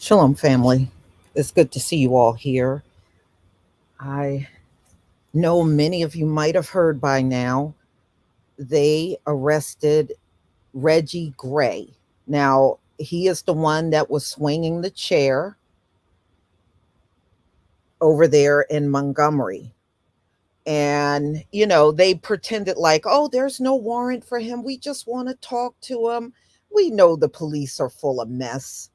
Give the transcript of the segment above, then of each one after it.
Shalom, family. It's good to see you all here. I know many of you might have heard by now they arrested Reggie Gray. Now, he is the one that was swinging the chair over there in Montgomery. And, they pretended like, oh, there's no warrant for him. We just want to talk to him. We know the police are full of mess.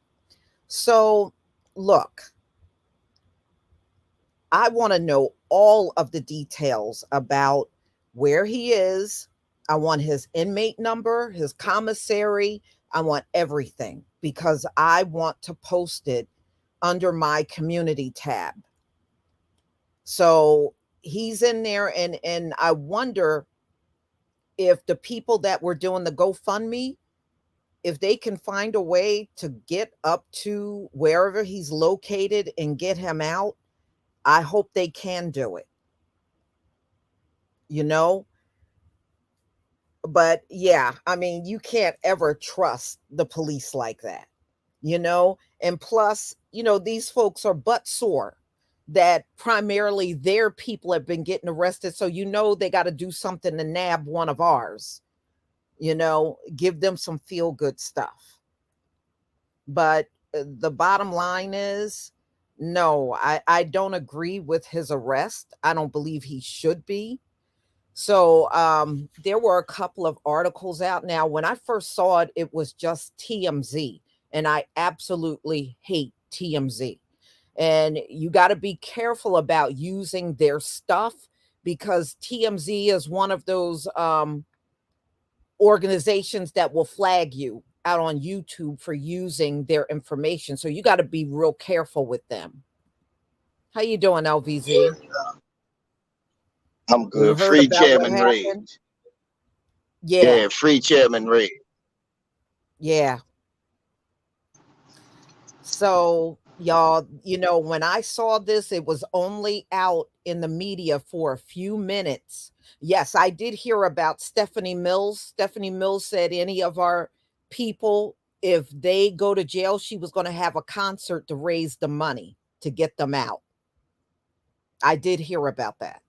So, look, I want to know all of the details about where he is. I want his inmate number, his commissary. I want everything because I want to post it under my community tab. So he's in there, and I wonder if the people that were doing the GoFundMe, if they can find a way to get up to wherever he's located and get him out. I hope they can do it, you know? But yeah, I mean, you can't ever trust the police like that, you know? And plus, these folks are butt sore that primarily their people have been getting arrested. So, they got to do something to nab one of ours, give them some feel good stuff. But the bottom line is, no, I don't agree with his arrest. I don't believe he should be. So there were a couple of articles out. Now, when I first saw it, it was just TMZ, and I absolutely hate TMZ. And you got to be careful about using their stuff because TMZ is one of those organizations that will flag you out on YouTube for using their information. So you got to be real careful with them. How you doing, LVZ? I'm You good. heard Free about what Chairman Red. happened? Yeah, Yeah, free Chairman Red. yeah. So, y'all, when I saw this, it was only out in the media for a few minutes. Yes, I did hear about Stephanie Mills. Stephanie Mills said any of our people, if they go to jail, she was going to have a concert to raise the money to get them out. I did hear about that.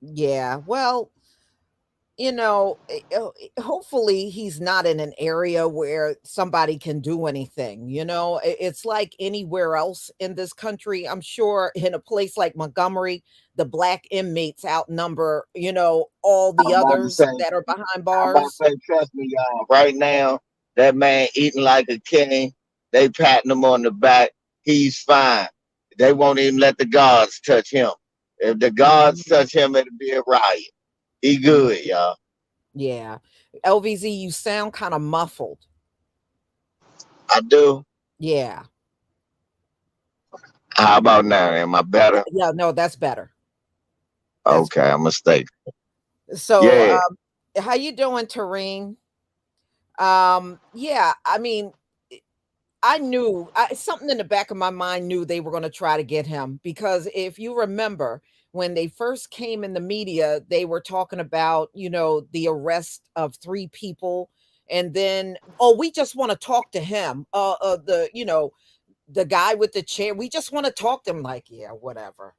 Yeah, well, hopefully he's not in an area where somebody can do anything. It's like anywhere else in this country. I'm sure in a place like Montgomery, the black inmates outnumber, all I'm the about to others say, that are behind I'm about to bars. say, trust me, y'all. Right now, that man eating like a king. They patting him on the back. He's fine. They won't even let the guards touch him. If the guards Mhm, touch him, it'll be a riot. He mhm. good, y'all. Yeah. LVZ, you sound kind of muffled. I do. Yeah. How about now? Am I better? Yeah, no, that's better. That's Okay, better. I'm mistaken. So, Yeah. how you doing, Tareen? Yeah, I mean, I knew something in the back of my mind knew they were going to try to get him because if you remember when they first came in the media, they were talking about, the arrest of three people. And then, oh, we just want to talk to him. The guy with the chair. We just want to talk to him. Like, yeah, whatever.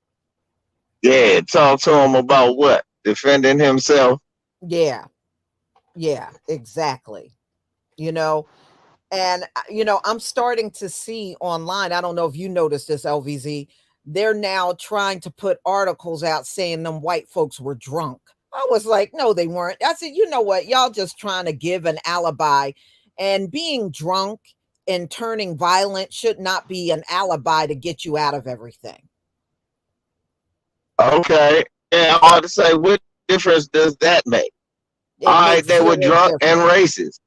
Yeah. Talk to him about what? Defending himself. Yeah, yeah, exactly. You know, And, I'm starting to see online, I don't know if you noticed this, LVZ, they're now trying to put articles out saying them white folks were drunk. I was like, no, they weren't. I said, you know what? Y'all just trying to give an alibi. And being drunk and turning violent should not be an alibi to get you out of everything. Okay. Yeah, I'm about to say, what difference does that make? All It right, makes they were zero drunk and difference. racist.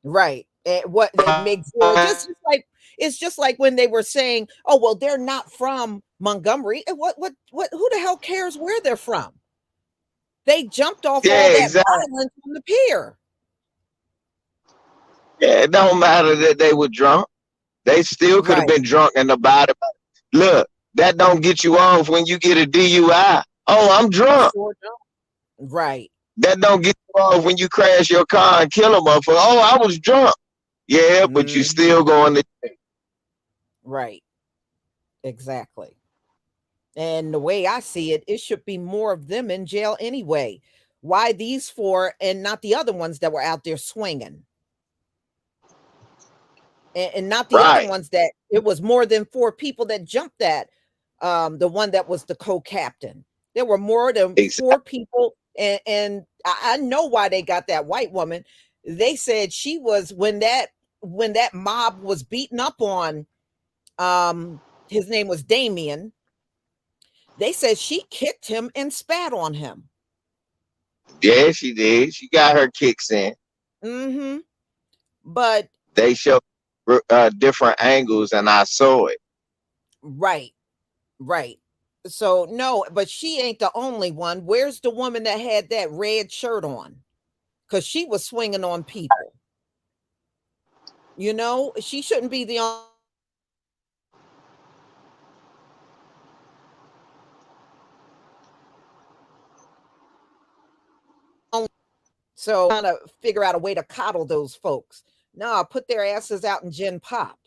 Right. What it makes zero just like it's just like when they were saying, "Oh, well, they're not from Montgomery." And what who the hell cares where they're from? They jumped off all Yeah, that exactly. violence on the pier. Yeah, it don't matter that they were drunk. They still could have Right. been drunk in the body. Look, that don't get you off when you get a DUI. Oh, I'm drunk. Sure don't. Right. That don't get you off when you crash your car and kill a motherfucker. Oh, I was drunk. Yeah, but you Mhm. still going to. Right. Exactly. And the way I see it, it should be more of them in jail anyway. Why these four and not the other ones that were out there swinging? And not the other Right. ones that it was more than four people that jumped that the one that was the co-captain. There were more than Exactly. four people, and I know why they got that white woman. They said she was when that mob was beaten up on his name was Damien. They said she kicked him and spat on him. Yeah, she did. She got her kicks in. Mm-hmm. But They show different angles, and I saw it. right, right. So no, but she ain't the only one. Where's the woman that had that red shirt on? Because she was swinging on people. You know, she shouldn't be the only. So trying to figure out a way to coddle those folks. No, put their asses out in Gen Pop.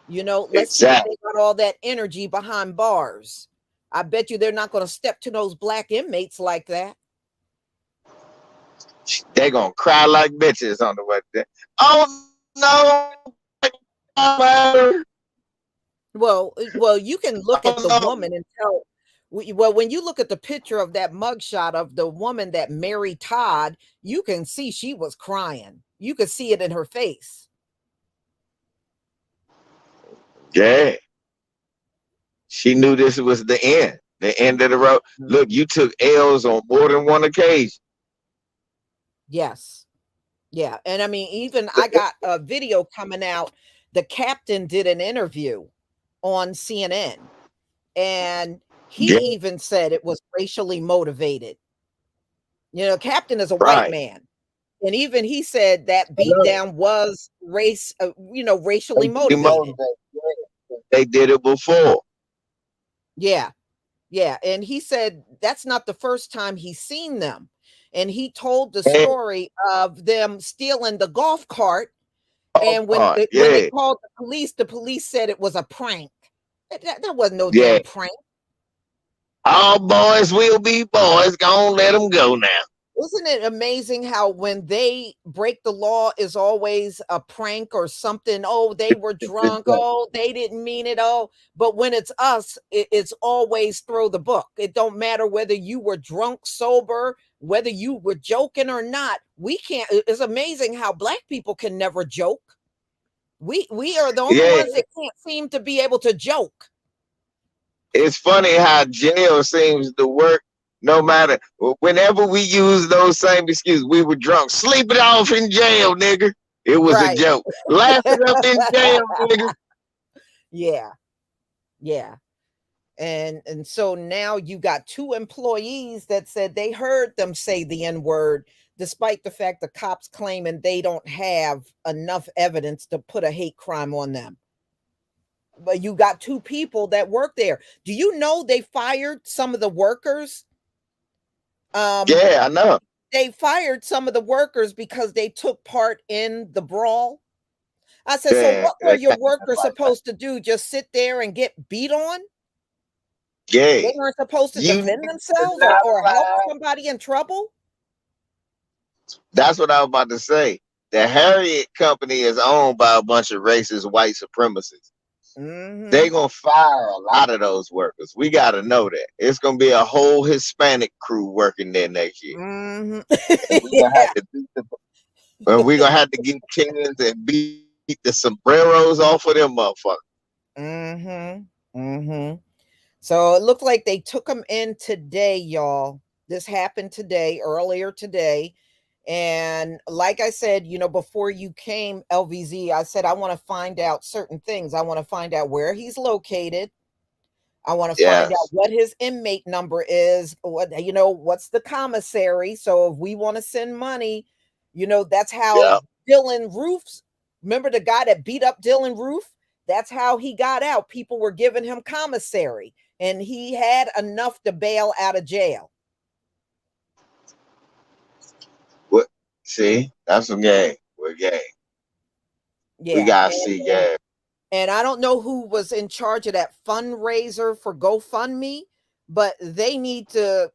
You know, let's see if Exactly. they got all that energy behind bars. I bet you they're not going to step to those black inmates like that. They gonna cry like bitches on the way there. Oh no, Well, you can look at oh the no. woman and tell. Well, when you look at the picture of that mugshot of the woman that married Todd, you can see she was crying. You could see it in her face. Yeah, she knew this was the end of the road. Mm. Look, you took L's on more than one occasion. Yes. Yeah. And I mean, even I got a video coming out. The captain did an interview on CNN, and he Yeah, even said it was racially motivated. You know, captain is a white right. man. And even he said that I beat know. down was racially They motivated. motivated. They did it before. Yeah. Yeah. And he said that's not the first time he's seen them. And he told the And story of them stealing the golf cart. golf And cart. when they Yeah, called the police said it was a prank. That wasn't no yeah. damn prank. All boys will be boys. Gonna let them go now. Isn't it amazing how when they break the law is always a prank or something? Oh, they were drunk. Oh, they didn't mean it. Oh, but when it's us, it's always throw the book. It don't matter whether you were drunk, sober, whether you were joking or not. We can't. It's amazing how black people can never joke. We are the only Yeah, ones that can't seem to be able to joke. it's funny how jail seems to work. No matter whenever we use those same excuses, we were drunk. Sleep it off in jail, nigga. It was a Right. joke. Laugh it up in jail, nigga. Yeah. Yeah. And so now you got two employees that said they heard them say the n-word, despite the fact the cops claiming they don't have enough evidence to put a hate crime on them. But you got two people that work there. Do you know they fired some of the workers? um Yeah, I know. they fired some of the workers because they took part in the brawl. I said, so Yeah, what were your workers supposed to do, just sit there and get beat on? yeah. They weren't supposed to You defend niggas themselves not or help allowed. somebody in trouble? That's what I was about to say. The Harriet Company is owned by a bunch of racist white supremacists. They Mhm. gonna fire a lot of those workers. We gotta know that. It's gonna be a whole Hispanic crew working there next year. Mhm. And we're gonna have Yeah. to beat the, and we're gonna have to get cans and beat the sombreros off of them motherfuckers. Mhm. Mhm. So it looked like they took them in today, y'all. This happened today, earlier today. And like I said, before you came, LVZ, I said I want to find out certain things. I want to find out where he's located. I want to find out Yes. what his inmate number is, what's the commissary. So if we want to send money, that's how Yeah. Dylan Roofs, remember the guy that beat up Dylan Roof? That's how he got out. People were giving him commissary and he had enough to bail out of jail. See, that's some game. We're game. We Yeah. gotta see game. And I don't know who was in charge of that fundraiser for GoFundMe, but they need to,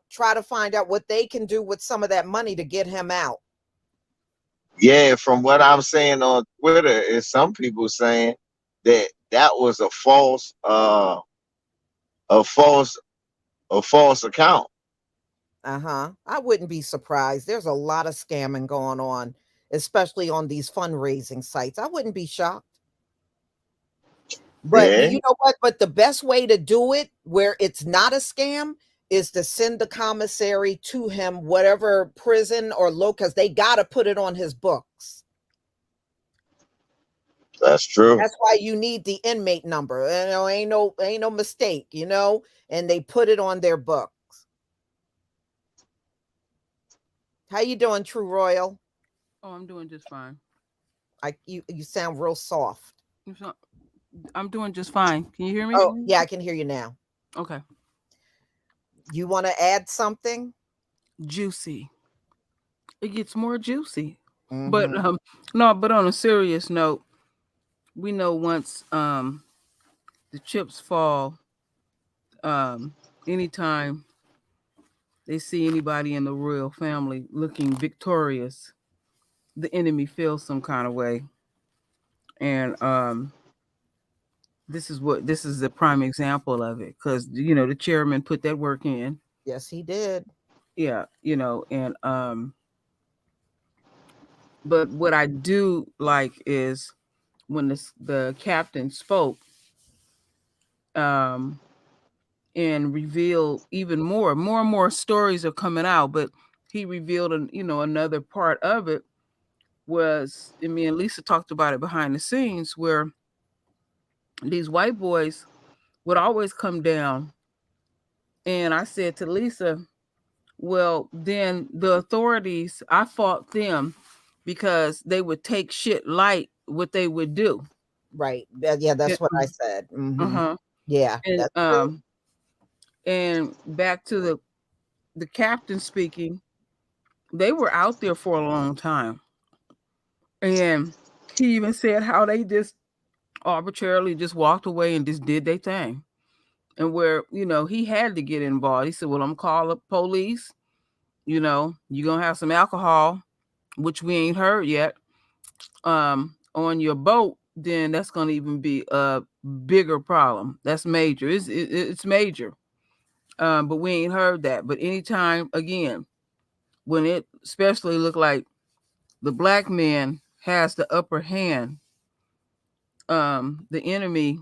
try to find out what they can do with some of that money to get him out. Yeah, from what I'm saying on Twitter, is some people saying that that was a false, a false account. Uh-huh. I wouldn't be surprised. There's a lot of scamming going on, especially on these fundraising sites. I wouldn't be shocked. But Yeah, you know what? But the best way to do it where it's not a scam is to send the commissary to him, whatever prison or because they got to put it on his books. that's true. That's why you need the inmate number. Ain't no mistake, and they put it on their books. How you doing, True Royal? Oh, I'm doing just fine. You sound real soft. It's not- I'm doing just fine. Can you hear me? Oh, yeah, I can hear you now. Okay. You want to add something? Juicy. It gets more juicy. But Mm-hmm. no, but on a serious note, we know once the chips fall, anytime they see anybody in the royal family looking victorious, the enemy feels some kind of way. And this is the prime example of it, because the chairman put that work in. Yes, he did. Yeah, and but what I do like is when the captain spoke, um and revealed even more and more stories are coming out, but he revealed another part of it was, and me and Lisa talked about it behind the scenes, where these white boys would always come down, and I said to Lisa, well, then the authorities, I fought them because they would take shit light what they would do. Right. Yeah, Yeah, that's what I said. Mm-hmm. uh-huh. Yeah, And that's true. back to the captain speaking, they were out there for a long time. And he even said how they just arbitrarily just walked away and just did their thing. And where, he had to get involved. He said, well, I'm calling the police. You're going to have some alcohol, which we ain't heard yet, on your boat. Then that's going to even be a bigger problem. That's major. It's major. But we ain't heard that. But anytime, again, when it especially look like the black man has the upper hand, the enemy,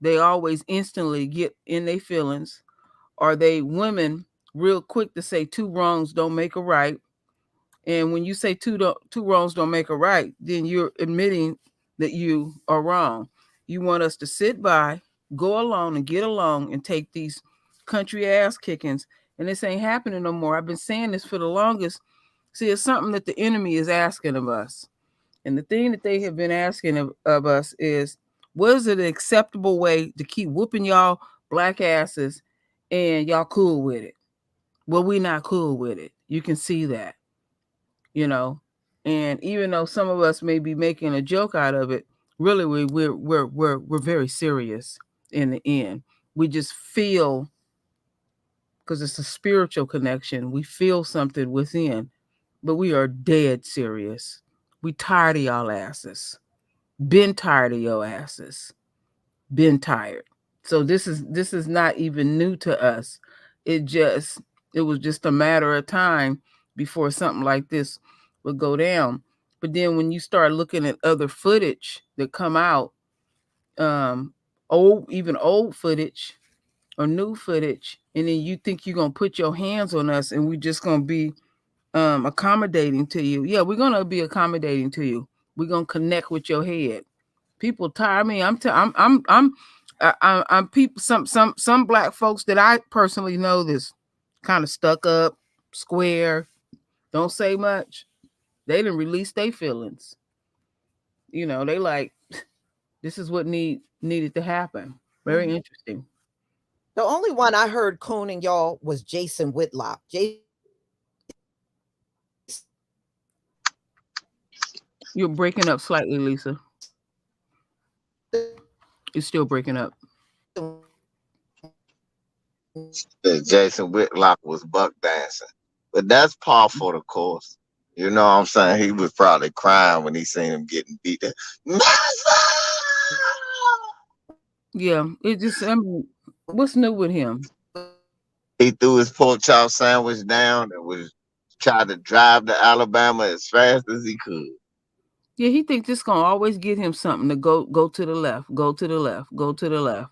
they always instantly get in their feelings. Or they women real quick to say two wrongs don't make a right. And when you say two wrongs don't make a right, then you're admitting that you are wrong. You want us to sit by, go along and get along and take these country ass kickings. And this ain't happening no more. I've been saying this for the longest. See, it's something that the enemy is asking of us. And the thing that they have been asking of us is, what is an acceptable way to keep whooping y'all black asses and y'all cool with it? Well, we not cool with it. You can see that, you know. And even though some of us may be making a joke out of it, really we're very serious in the end. We just feel, because it's a spiritual connection, we feel something within, but we are dead serious. We tired of y'all asses. Been tired of your asses. Been tired. So this is not even new to us. It was just a matter of time before something like this would go down. But then when you start looking at other footage that come out, um, old footage or new footage, and then you think you're gonna put your hands on us and we're just gonna be accommodating to you. Yeah, we're gonna be accommodating to you. We're gonna connect with your head. People tire me. I'm people. Some black folks that I personally know this kind of stuck up, square, don't say much. They didn't release their feelings. They like, this is what needed to happen. Very Mhm. interesting. The only one I heard cooning y'all was Jason Whitlock. Jason Whitlock You're breaking up slightly, Lisa. It's still breaking up. That Jason Whitlock was buck dancing. But that's par for the course. You know what I'm saying? He was probably crying when he seen him getting beat. Yeah, it just, I mean, what's new with him? He threw his pork chop sandwich down and was trying to drive to Alabama as fast as he could. Yeah, he thinks it's gonna always get him something to go to the left, go to the left, go to the left.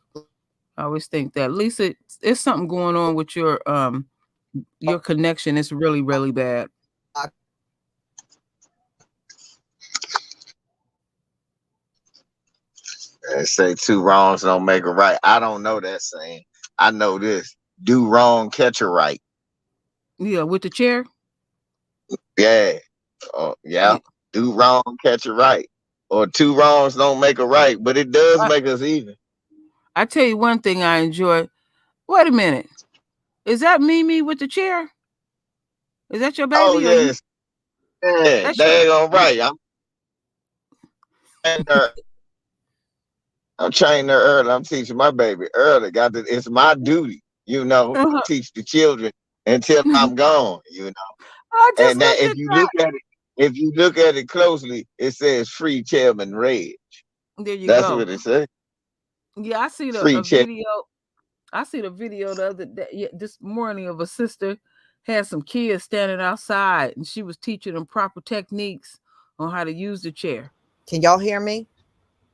I always think that. Lisa, there's something going on with your connection. It's really, really bad. They say two wrongs don't make a right. I don't know that saying. I know this. Do wrong, catch a right. Yeah, with the chair. Yeah. Oh, yeah. Do wrong, catch a right. Or two wrongs don't make a right, but it does make us even. I tell you one thing I enjoy. Wait a minute. Is that Mimi with the chair? Is that your baby? Oh, yes. Yeah, they ain't all right. I'm training her early. I'm teaching my baby early. It's my duty, to teach the children until I'm gone, And that if you look at it closely, it says free Chairman Reg. There you That's go. what it says. Yeah, I see a video. I see the video the other day, this morning, of a sister had some kids standing outside, and she was teaching them proper techniques on how to use the chair. Can y'all hear me?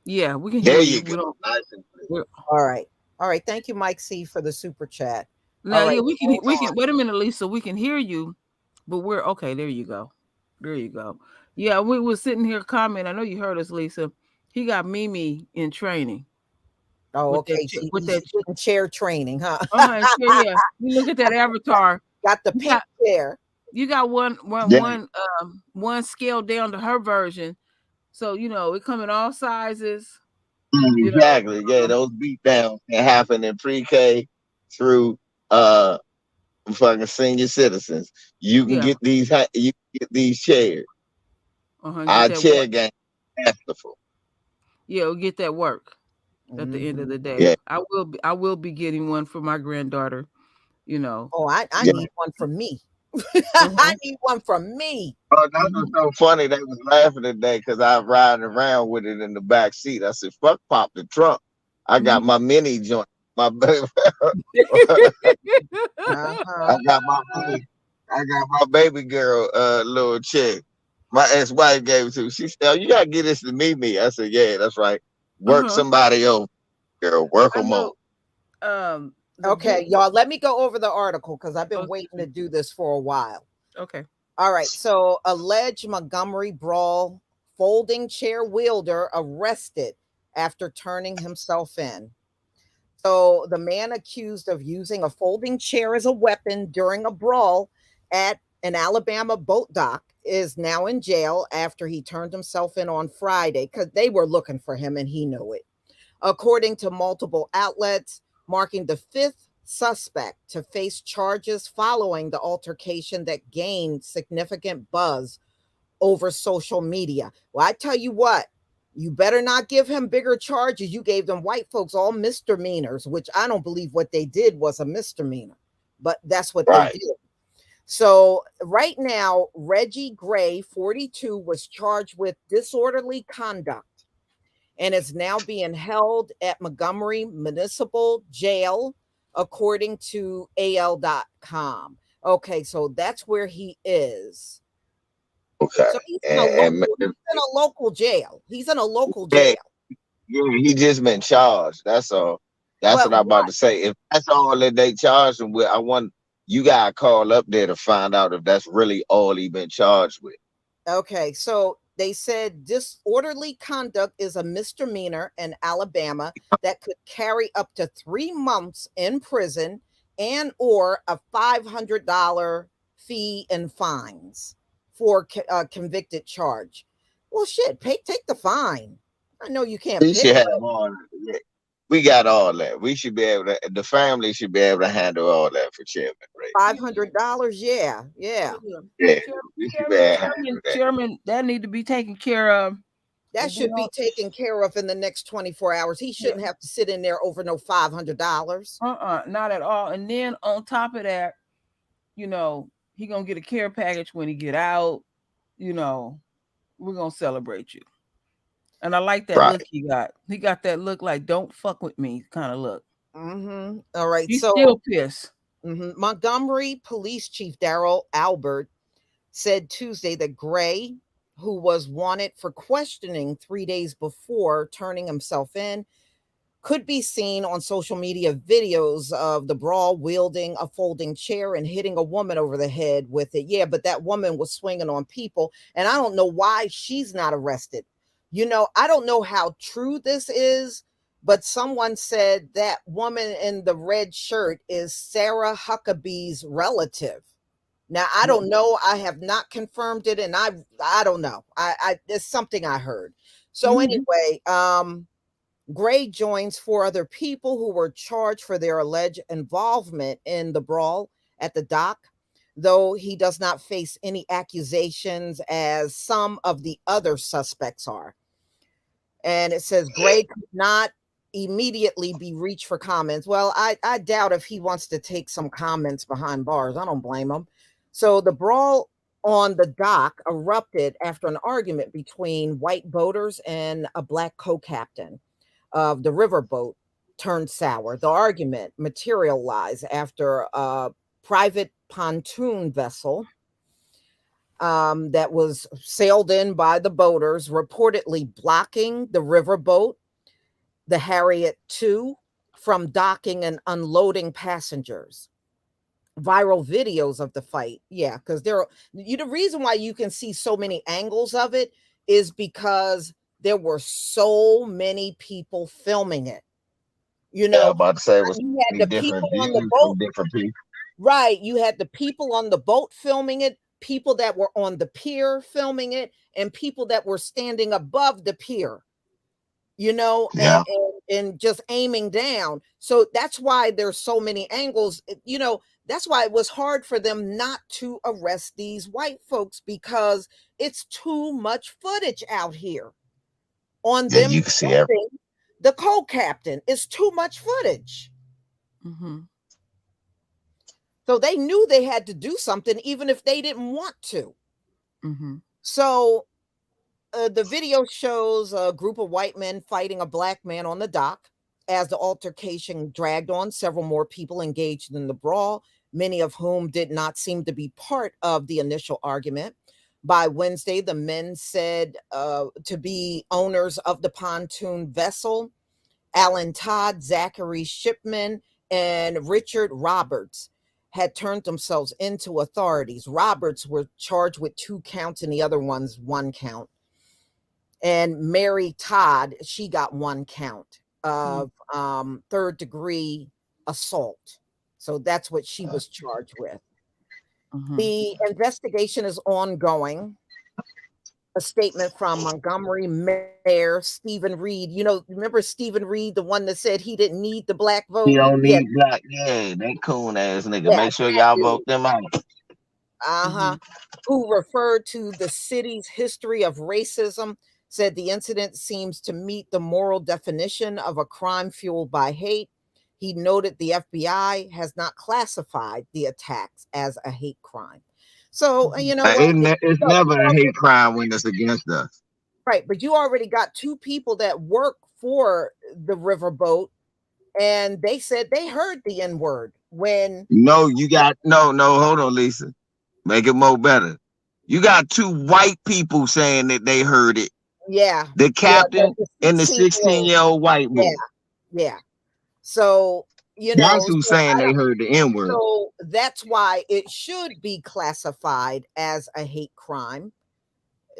Yeah, we can hear you. All right. Thank you, Mike C, for the super chat. Now, yeah, we can. Wait a minute, Lisa. We can hear you, but we're okay. There you go. Yeah, we were sitting here commenting. I know you heard us, Lisa. He got Mimi in training. Oh, okay. With that chair training, huh? Yeah. You look at that avatar. Got the pink chair. You got one scale down to her version. So, it come in all sizes. Exactly. Yeah, those beat downs can happen in pre-K through fucking senior citizens. You can get these chairs. Our chair game masterful. Yeah, we'll get that work at the end of the day. Yeah. I will be getting one for my granddaughter, Oh, I need one for me. I need one for me. Oh, that was so funny. They was laughing today because I was riding around with it in the back seat. I said, fuck pop the trunk. I got my mini joint. My baby. I got my baby girl little chick. My ex-wife gave it to me. She said, oh, you gotta get this to me. I said, yeah, that's right. Work somebody over, girl. Work them over. Okay, y'all, let me go over the article because I've been waiting to do this for a while. Okay. All right. So, alleged Montgomery brawl folding chair wielder arrested after turning himself in. So, the man accused of using a folding chair as a weapon during a brawl at an Alabama boat dock is now in jail after he turned himself in on Friday because they were looking for him and he knew it. According to multiple outlets, marking the fifth suspect to face charges following the altercation that gained significant buzz over social media. Well, I tell you what, you better not give him bigger charges. You gave them white folks all misdemeanors, which I don't believe what they did was a misdemeanor, but that's what they did. So right now, Reggie Gray, 42, was charged with disorderly conduct and is now being held at Montgomery Municipal Jail, according to AL.com. Okay, so that's where he is. Okay. So he's in a local jail. He's in a local jail. Yeah, he just been charged. That's all. That's what I'm about to say. If that's all that they charged him with, I want you gotta call up there to find out if that's really all he been charged with. Okay, so they said disorderly conduct is a misdemeanor in Alabama that could carry up to 3 months in prison and or a $500 fee and fines for a convicted charge. Well, shit, take the fine. I know you can't. We should have all that. We got all that. We should be able to. The family should be able to handle all that for Chairman Ray. $500. Yeah, yeah. Yeah, Chair- we should be Chairman, handle Chairman, that. Chairman, that need to be taken care of. That And then should be taken care of in the next 24 hours. He yeah, shouldn't have to sit in there over no $500. not at all. And then on top of that, he gonna get a care package when he get out. We're gonna celebrate you. And I like that Right. look he got. He got that look like "don't fuck with me" kind of look. All right. He's So still pissed. Montgomery Police Chief Daryl Albert said Tuesday that Gray, who was wanted for questioning 3 days before turning himself in, could be seen on social media videos of the brawl wielding a folding chair and hitting a woman over the head with it. Yeah, but that woman was swinging on people, and I don't know why she's not arrested. I don't know how true this is, but someone said that woman in the red shirt is Sarah Huckabee's relative. Now, I don't know. I have not confirmed it, and I don't know. It's something I heard. So anyway, Gray joins 4 other people who were charged for their alleged involvement in the brawl at the dock, though he does not face any accusations as some of the other suspects are. And it says Gray could not immediately be reached for comments. Well, I doubt if he wants to take some comments behind bars. I don't blame him. So the brawl on the dock erupted after an argument between white boaters and a black co-captain of the riverboat turned sour. The argument materialized after a private pontoon vessel that was sailed in by the boaters, reportedly blocking the riverboat, the Harriet II, from docking and unloading passengers. Viral videos of the fight, yeah, because the reason why you can see so many angles of it is because there were so many people filming it. Yeah, I'm about to say it was You had the different people on the views boat, from different people. right? You had the people on the boat filming it, people that were on the pier filming it, and people that were standing above the pier, Yeah. and just aiming down. So that's why there's so many angles. That's why it was hard for them not to arrest these white folks, because it's too much footage out here on Yeah, them you can see shooting the co-captain. It's too much footage. So they knew they had to do something, even if they didn't want to. So the video shows a group of white men fighting a black man on the dock. As the altercation dragged on, several more people engaged in the brawl, many of whom did not seem to be part of the initial argument. By Wednesday, the men said to be owners of the pontoon vessel, Alan Todd, Zachary Shipman, and Richard Roberts, had turned themselves into authorities. Roberts were charged with 2 counts and the other one's 1 count. And Mary Todd, she got 1 count of 3rd-degree assault. So that's what she was charged with. The investigation is ongoing. A statement from Montgomery Mayor Stephen Reed. Remember Stephen Reed, the one that said he didn't need the black vote? He don't need black. Yeah, that coon ass nigga. Make sure y'all vote them out. Who referred to the city's history of racism, said the incident seems to meet the moral definition of a crime fueled by hate. He noted the FBI has not classified the attacks as a hate crime. So, it's never a hate crime when it's against us. Right. But you already got 2 people that work for the riverboat, and they said they heard the N-word when. No, hold on, Lisa. Make it more better. You got 2 white people saying that they heard it. Yeah. The captain and the 16-year-old white boy. Yeah. So, that's who's saying they heard the N-word. So that's why it should be classified as a hate crime.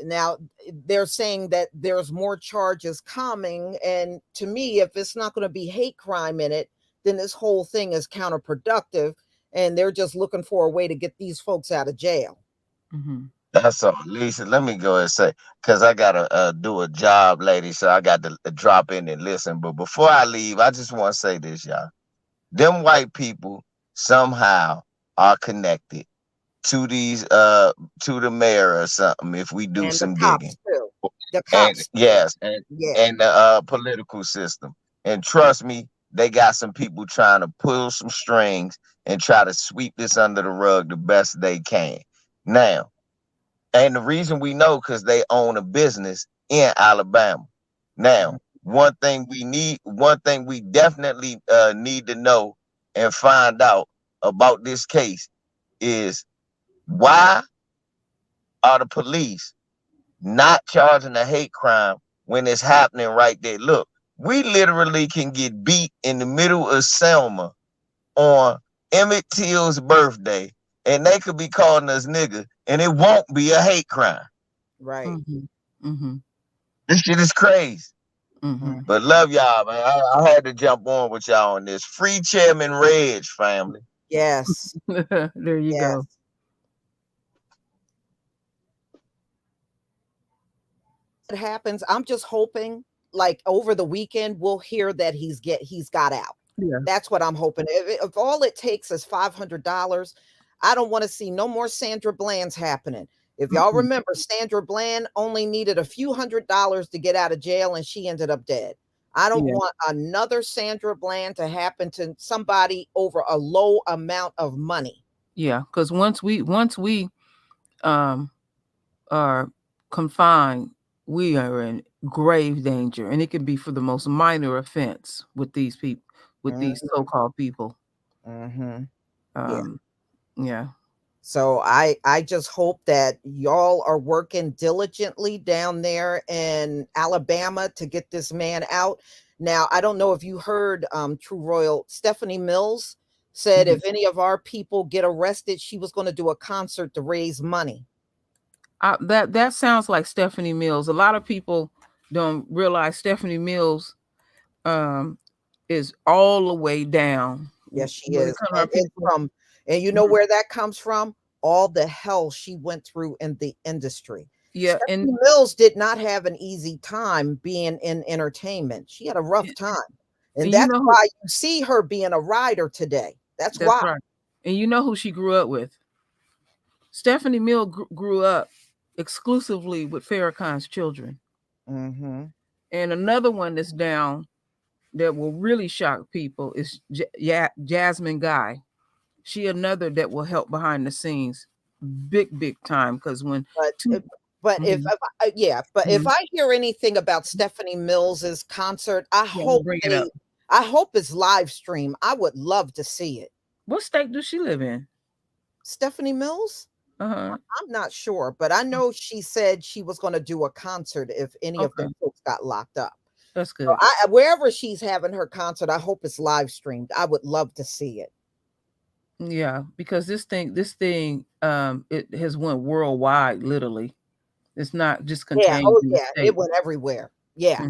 Now, they're saying that there's more charges coming. And to me, if it's not going to be hate crime in it, then this whole thing is counterproductive. And they're just looking for a way to get these folks out of jail. That's all, Lisa. Let me go and say, because I got to do a job, lady. So I got to drop in and listen. But before I leave, I just want to say this, y'all. Them white people somehow are connected to these to the mayor or something if we do And the some cops digging. too. The And cops too. yes, Yeah. and the political system. And trust me, they got some people trying to pull some strings and try to sweep this under the rug the best they can. Now, and the reason we know because they own a business in Alabama. Now, one thing we definitely need to know and find out about this case is why are the police not charging a hate crime when it's happening right there? Look, we literally can get beat in the middle of Selma on Emmett Till's birthday, and they could be calling us nigga, and it won't be a hate crime. Right. This shit is crazy. Mhm. But love y'all, man. I had to jump on with y'all on this. Free Chairman Reg, family. Yes. There you Yes. go. It happens. I'm just hoping like over the weekend we'll hear that he's got out. Yeah. That's what I'm hoping. If all it takes is $500, I don't want to see no more Sandra Bland's happening. If y'all remember, Sandra Bland only needed a few $100s to get out of jail and she ended up dead. I don't want another Sandra Bland to happen to somebody over a low amount of money. Yeah, because once we are confined, we are in grave danger, and it can be for the most minor offense with these people, with these so-called people. Yeah. So I just hope that y'all are working diligently down there in Alabama to get this man out. Now, I don't know if you heard True Royal Stephanie Mills said if any of our people get arrested, she was going to do a concert to raise money. That sounds like Stephanie Mills. A lot of people don't realize Stephanie Mills is all the way down. Yes, she is. And People. And you know where that comes from? All the hell she went through in the industry. Yeah, Stephanie Mills did not have an easy time being in entertainment. She had a rough time. And that's why you see her being a writer today. That's why. Right. And you know who she grew up with? Stephanie Mills grew up exclusively with Farrakhan's children. And another one that's down that will really shock people is Jasmine Guy. She another that will help behind the scenes big time, because when if I hear anything about Stephanie Mills's concert, I hope it's live stream. I would love to see it. What state does she live in? Stephanie Mills? I'm not sure, but I know she said she was going to do a concert if any of them folks got locked up. That's good. So wherever she's having her concert, I hope it's live streamed. I would love to see it. Yeah, because this thing it has went worldwide, literally. It's not just contained. It went everywhere. Yeah.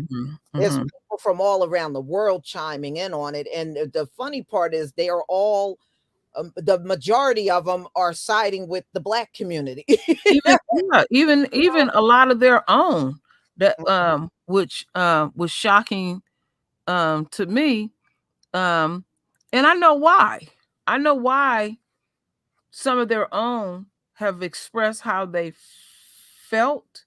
There's people from all around the world chiming in on it. And the funny part is they are all the majority of them are siding with the Black community. even a lot of their own that which was shocking to me. And I know why. I know why some of their own have expressed how they felt.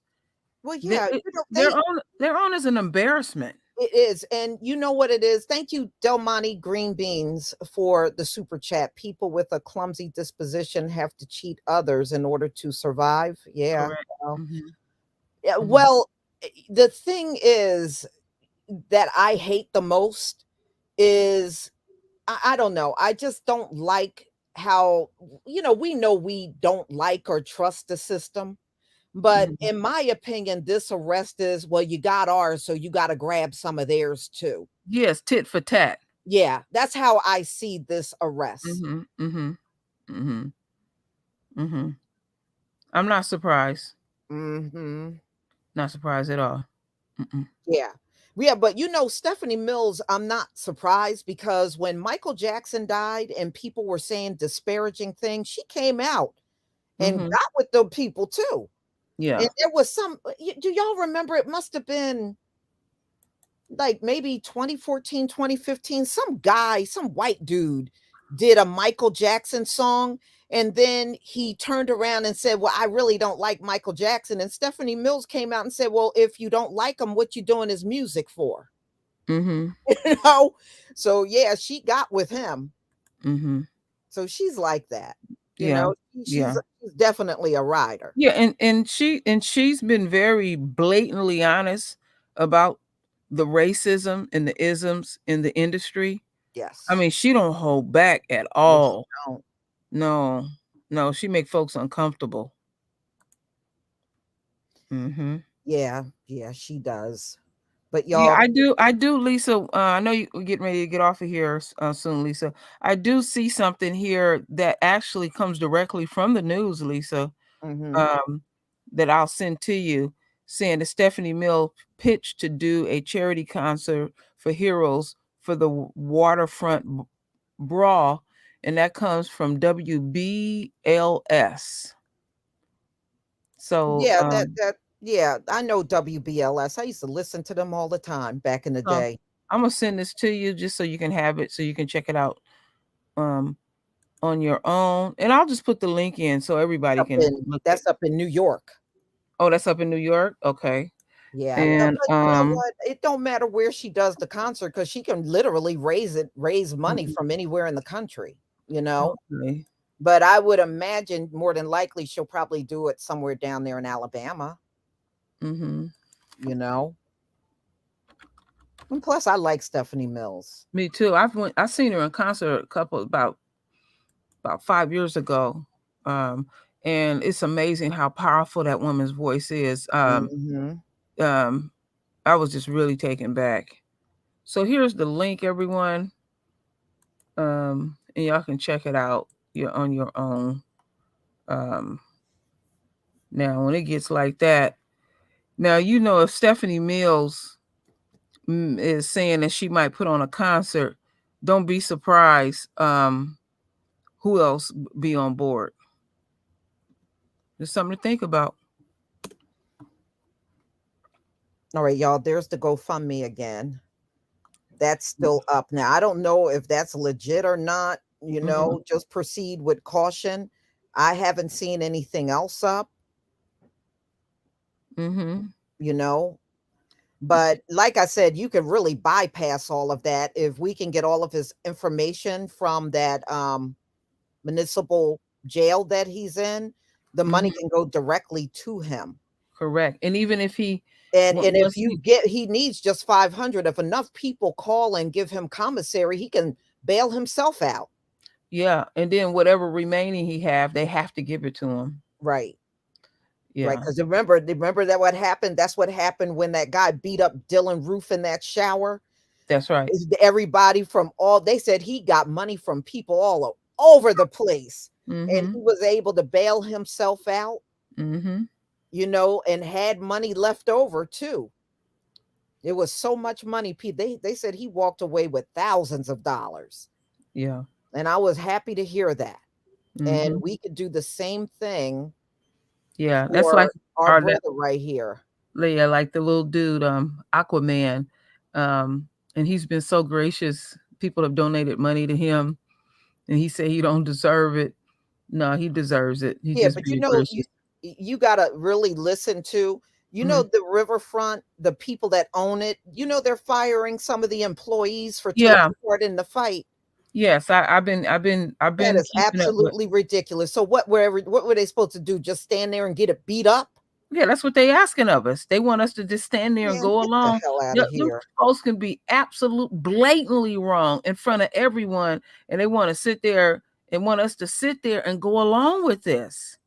Well, yeah, their own is an embarrassment. It is. And you know what it is? Thank you, Delmonte Green Beans, for the super chat. People with a clumsy disposition have to cheat others in order to survive. Yeah. Yeah. Well, the thing is that I hate the most is I don't know. I just don't like how, we know we don't like or trust the system. But in my opinion, this arrest is, well, you got ours, so you got to grab some of theirs too. Yes, tit for tat. Yeah, that's how I see this arrest. I'm not surprised. Not surprised at all. Yeah. But Stephanie Mills, I'm not surprised because when Michael Jackson died and people were saying disparaging things, she came out and got with the people too. Yeah. And there was do y'all remember? It must have been like maybe 2014, 2015. Some guy, some white dude did a Michael Jackson song, and then he turned around and said, well, I really don't like Michael Jackson. And Stephanie Mills came out and said, well, if you don't like him, what you doing his music for? Mm-hmm. You know? So yeah, she got with him. Mm-hmm. So she's like that. You Yeah. know, Yeah. she's definitely a rider. Yeah, and she's been very blatantly honest about the racism and the isms in the industry. Yes. I mean, she don't hold back at No, she all. don't. No, no, she make folks uncomfortable. Mm-hmm. Yeah, yeah, she does. But Yeah, y'all, I do, Lisa. I know you're getting ready to get off of here soon, Lisa. I do see something here that actually comes directly from the news, Lisa. mhm. Um, that I'll send to you, saying that Stephanie Mill pitched to do a charity concert for heroes for the waterfront brawl, and that comes from WBLS. So, Yeah, yeah, I know WBLS. I used to listen to them all the time back in the so day. I'm gonna send this to you just so you can have it, so you can check it out um, on your own, and I'll just put the link in so everybody can look at. That's up in New York. Oh, that's up in New York. Okay, Yeah, and but you know what? It don't matter where she does the concert because she can literally raise money from anywhere in the country, you know? okay. But I would imagine more than likely she'll probably do it somewhere down there in Alabama, Mm-hmm. you know? And plus, I like Stephanie Mills. Me too. I seen her in concert a couple about 5 years ago, and it's amazing how powerful that woman's voice is. Mhm. I was just really taken back. So here's the link, everyone, and y'all can check it out. You're on your own. Now, when it gets like that, now you know if Stephanie Mills is saying that she might put on a concert, don't be surprised. Who else be on board? There's something to think about. All right, y'all, there's the GoFundMe again. That's still up now. I don't know if that's legit or not, you know, just proceed with caution. I haven't seen anything else up, you know, but like I said, you can really bypass all of that if we can get all of his information from that municipal jail that he's in. The money can go directly to him. Correct. And even if he And if you get, he needs just 500. If enough people call and give him commissary, he can bail himself out. Yeah, and then whatever remaining he have, they have to give it to him. Right. Yeah. Right. Because remember that what happened? That's what happened when that guy beat up Dylan Roof in that shower. That's right. Everybody from they said he got money from people all over the place. And he was able to bail himself out, you know, and had money left over too. It was so much money. They said he walked away with thousands of dollars. Yeah. And I was happy to hear that. And we could do the same thing. Yeah, that's like our brother right here. Yeah, like the little dude, Aquaman. And he's been so gracious. People have donated money to him, and he said he don't deserve it. No, he deserves it. He just but you know, you gotta really listen to, you know, the riverfront, the people that own it, you know, they're firing some of the employees for taking part in the fight. Yes, I've been. That is absolutely ridiculous. So what were they supposed to do? Just stand there and get it beat up? Yeah, that's what they asking of us. They want us to just stand there and go along. Get the hell out of here. Folks can be blatantly wrong in front of everyone, and they want to sit there and want us to sit there and go along with this.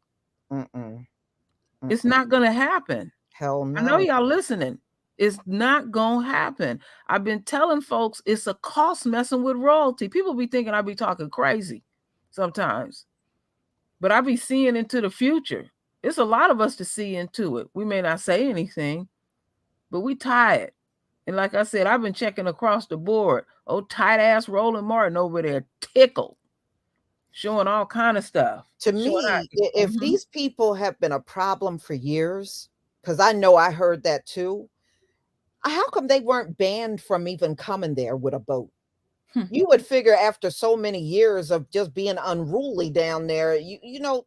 It's not going to happen. Hell no. I know y'all listening. It's not going to happen. I've been telling folks it's a cost messing with royalty. People be thinking I be talking crazy sometimes, but I be seeing into the future. It's a lot of us to see into it. We may not say anything, but we tired. And like I said, I've been checking across the board. Oh, tight ass Roland Martin over there tickled, showing all kind of stuff. To me, if these people have been a problem for years, because I know I heard that too, how come they weren't banned from even coming there with a boat? You would figure after so many years of just being unruly down there,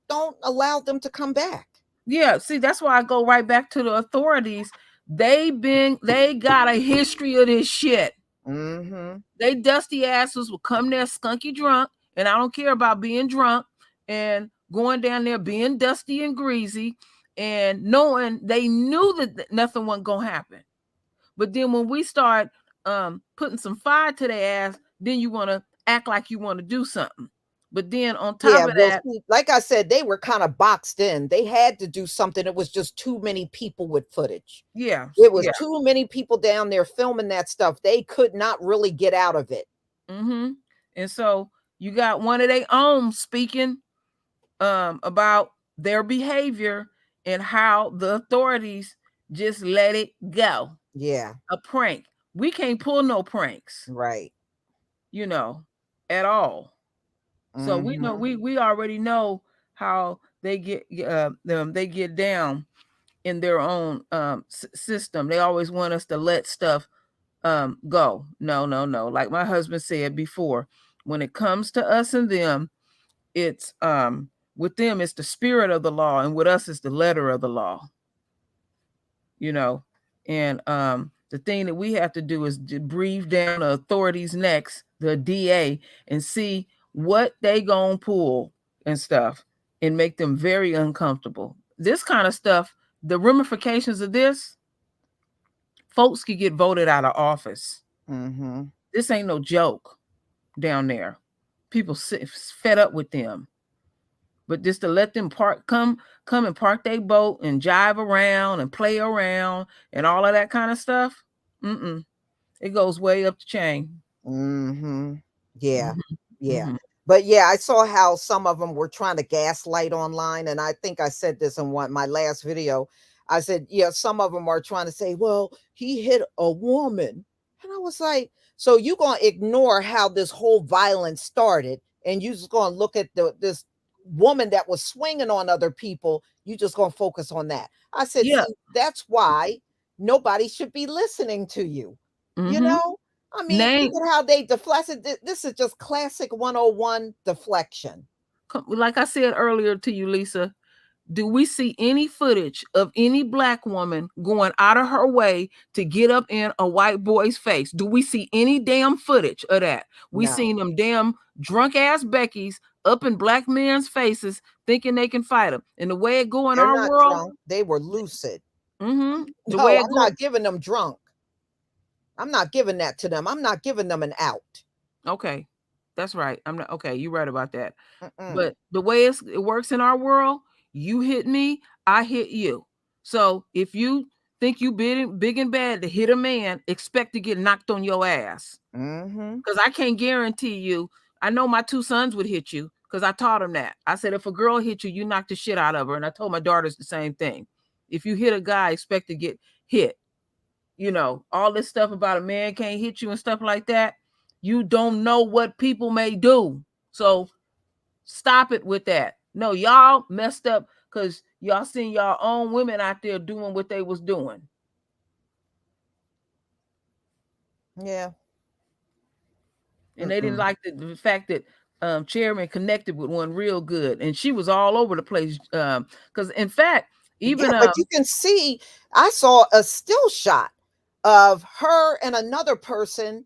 don't allow them to come back. Yeah, see, that's why I go right back to the authorities. They got a history of this shit. They dusty asses will come there skunky drunk, and I don't care about being drunk and going down there being dusty and greasy and knowing they knew that nothing wasn't gonna happen. But then when we start putting some fire to their ass, then you want to act like you want to do something. But then on top of that, see, like I said, they were kind of boxed in. They had to do something. It was just too many people with footage. Yeah, it was too many people down there filming that stuff. They could not really get out of it. And so you got one of their own speaking about their behavior and how the authorities just let it go. Yeah, a prank. We can't pull no pranks, right? At all. So we know we already know how they get they get down in their own system. They always want us to let stuff go. No. Like my husband said before, when it comes to us and them, it's with them it's the spirit of the law, and with us it's the letter of the law. And the thing that we have to do is to breathe down the authorities' necks, the DA, and see what they gonna pull and stuff, and make them very uncomfortable. This kind of stuff, the ramifications of this, folks could get voted out of office. This ain't no joke down there. People fed up with them. But just to let them come and park their boat and jive around and play around and all of that kind of stuff, it goes way up the chain. Yeah. But yeah, I saw how some of them were trying to gaslight online, and I think I said this in my last video. I said, yeah, some of them are trying to say, well, he hit a woman, and I was like, so you gonna ignore how this whole violence started, and you just gonna look at this woman that was swinging on other people? You just gonna focus on that? I said, see, that's why nobody should be listening to you. I mean, look at how they deflected. This is just classic 101 deflection. Like I said earlier to you, Lisa, do we see any footage of any black woman going out of her way to get up in a white boy's face? Do we see any damn footage of that? We seen them damn drunk ass Beckys up in black men's faces thinking they can fight them. And the way it go in our world, drunk. They were lucid. The way I'm not giving them drunk. I'm not giving that to them. I'm not giving them an out. Okay, that's right. I'm not okay. You're right about that. But the way it works in our world, you hit me, I hit you. So if you think you big and bad to hit a man, expect to get knocked on your ass. Because I can't guarantee you. I know my two sons would hit you because I taught them that. I said, if a girl hit you, you knock the shit out of her. And I told my daughters the same thing. If you hit a guy, expect to get hit. All this stuff about a man can't hit you and stuff like that. You don't know what people may do. So stop it with that. No, y'all messed up because y'all seen y'all own women out there doing what they was doing. Yeah. And they didn't like the fact that Chairman connected with one real good. And she was all over the place. Because in fact, even but you can see, I saw a still shot of her and another person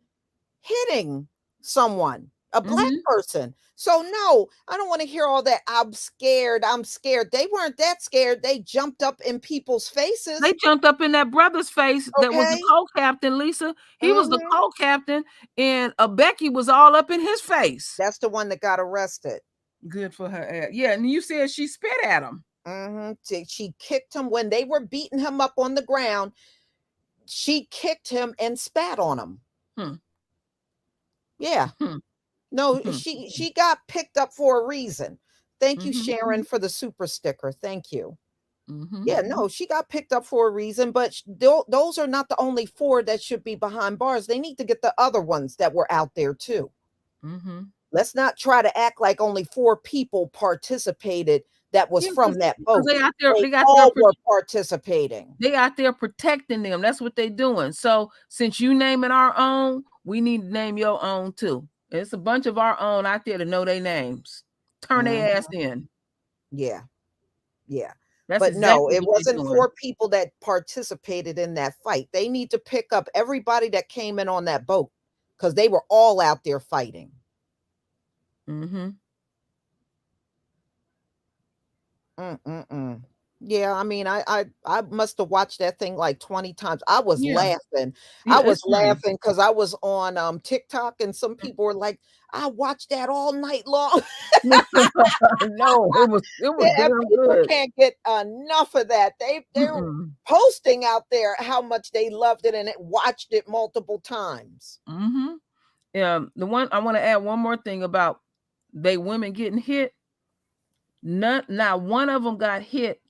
hitting someone, a black person. So no, I don't want to hear all that. I'm scared. They weren't that scared. They jumped up in people's faces. They jumped up in that brother's face. That was the co-captain, Lisa. He was the co-captain, and Becky was all up in his face. That's the one that got arrested. Good for her. Yeah, and you said she spit at him. She kicked him when they were beating him up on the ground. She kicked him and spat on him. Yeah. No, she got picked up for a reason. Thank you, Sharon, for the super sticker. Thank you. Yeah, no, she got picked up for a reason, but those are not the only 4 that should be behind bars. They need to get the other ones that were out there too. Let's not try to act like only 4 people participated that was from that boat. They all were participating. They out there protecting them. That's what they're doing. So since you naming our own, we need to name your own too. It's a bunch of our own out there to know their names. Turn their ass in. Yeah. Yeah. That's But no, exactly it what they're wasn't doing. 4 people that participated in that fight. They need to pick up everybody that came in on that boat because they were all out there fighting. Mm-hmm. Yeah, I mean, I must have watched that thing like 20 times. I was Yeah. laughing. Yeah, I it's was funny. laughing because I was on TikTok and some people were like, I watched that all night long. No, it was Yeah, damn people good. can't get enough of that. They're Mm-mm. posting out there how much they loved it and watched it multiple times. Mm-hmm. The one I want to add one more thing about they women getting hit. Not one of them got hit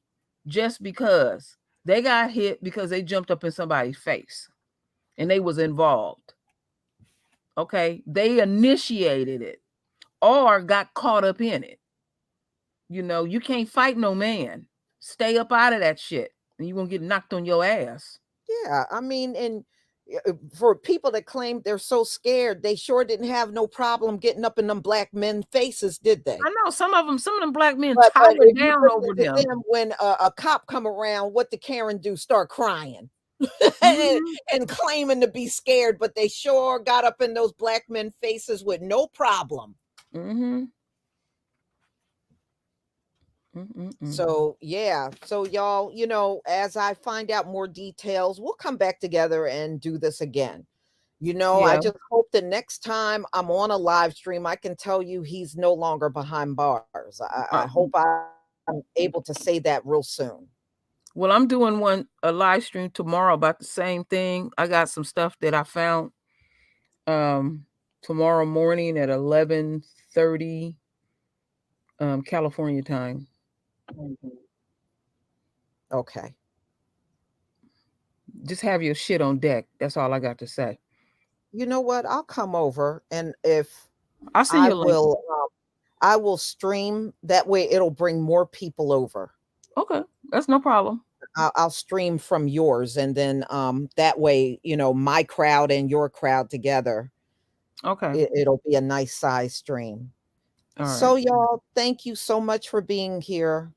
just because. They got hit because they jumped up in somebody's face and they was involved. Okay, they initiated it or got caught up in it. You can't fight no man. Stay up out of that shit, and you gonna get knocked on your ass. Yeah, I mean, and for people that claim they're so scared, they sure didn't have no problem getting up in them black men faces, did they? I know some of them black men But towered if you down over listen to them. them when a cop come around, what the Karen do? Start crying and, Mm-hmm. and claiming to be scared, but they sure got up in those black men faces with no problem. Mm-hmm. Mm-mm-mm. So yeah, so y'all, as I find out more details, we'll come back together and do this again. I Yeah. just hope the next time I'm on a live stream, I can tell you he's no longer behind bars. I Uh, hope I'm able to say that real soon. well, I'm doing a live stream tomorrow about the same thing. I got some stuff that I found tomorrow morning at 11:30 California time. Okay. Just have your shit on deck. That's all I got to say. You know what? I'll come over, and if I'll send I you a link. will, I will stream. That way, it'll bring more people over. Okay, that's no problem. I'll stream from yours, and then that way, my crowd and your crowd together, Okay. it'll be a nice size stream. All So right. y'all, thank you so much for being here.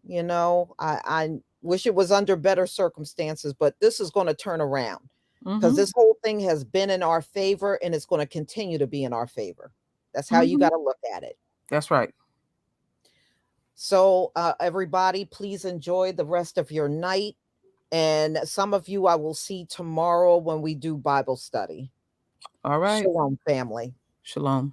I wish it was under better circumstances, but this is going to turn around because Mm-hmm. this whole thing has been in our favor and it's going to continue to be in our favor. That's how you Mm-hmm. got to look at it. That's right. So everybody, please enjoy the rest of your night. And some of you I will see tomorrow when we do Bible study. All right. Shalom, family. Shalom.